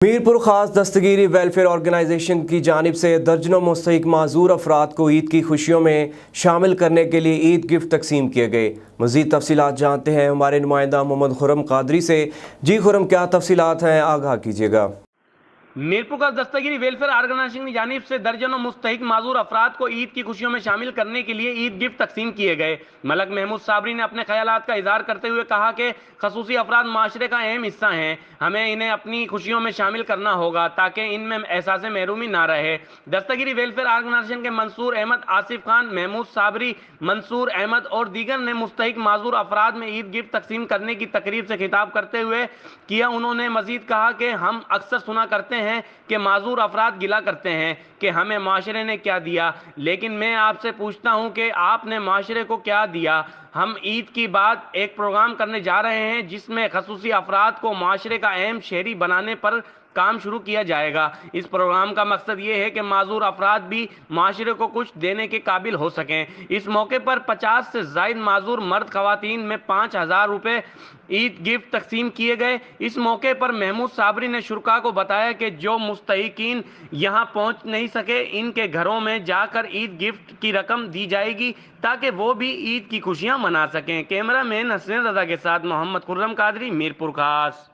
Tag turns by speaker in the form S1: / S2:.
S1: میرپور خاص دستگیری welfare organization کی جانب سے درجنوں مستحق معذور افراد کو عید کی خوشیوں میں شامل کرنے کے لیے عید گفٹ تقسیم کیے گئے۔ مزید تفصیلات جانتے ہیں ہمارے نمائندہ محمد خرم قادری سے۔ جی خرم، کیا تفصیلات ہیں، آگاہ کیجیے گا۔
S2: میرپور کا دستگیری ویلفیئر آرگنائزیشن کی جانب سے درجنوں مستحق معذور افراد کو عید کی خوشیوں میں شامل کرنے کے لیے عید گفٹ تقسیم کیے گئے۔ ملک محمود صابری نے اپنے خیالات کا اظہار کرتے ہوئے کہا کہ خصوصی افراد معاشرے کا اہم حصہ ہیں، ہمیں انہیں اپنی خوشیوں میں شامل کرنا ہوگا تاکہ ان میں احساس محرومی نہ رہے۔ دستگیری ویلفیئر آرگنائزیشن کے منصور احمد، آصف خان، محمود صابری، منصور احمد اور دیگر نے مستحق معذور افراد میں عید گفٹ تقسیم کرنے کی تقریب سے خطاب کرتے ہوئے کیا۔ انہوں نے مزید کہا کہ ہم اکثر سنا کرتے ہیں کہ معذور افراد گلہ کرتے ہیں کہ ہمیں معاشرے نے کیا دیا، لیکن میں آپ سے پوچھتا ہوں کہ آپ نے معاشرے کو کیا دیا۔ ہم عید کی بعد ایک پروگرام کرنے جا رہے ہیں جس میں خصوصی افراد کو معاشرے کا اہم شہری بنانے پر کام شروع کیا جائے گا۔ اس پروگرام کا مقصد یہ ہے کہ معذور افراد بھی معاشرے کو کچھ دینے کے قابل ہو سکیں۔ اس موقع پر 50 سے زائد معذور مرد خواتین میں 5,000 روپے عید گفٹ تقسیم کیے گئے۔ اس موقع پر محمود صابری نے شرکاء کو بتایا کہ جو مستحقین یہاں پہنچ نہیں سکے ان کے گھروں میں جا کر عید گفٹ کی رقم دی جائے گی تاکہ وہ بھی عید کی خوشیاں منا سکیں۔ کیمرہ مین حسین رضا کے ساتھ محمد خرم قادری، میرپور خاص۔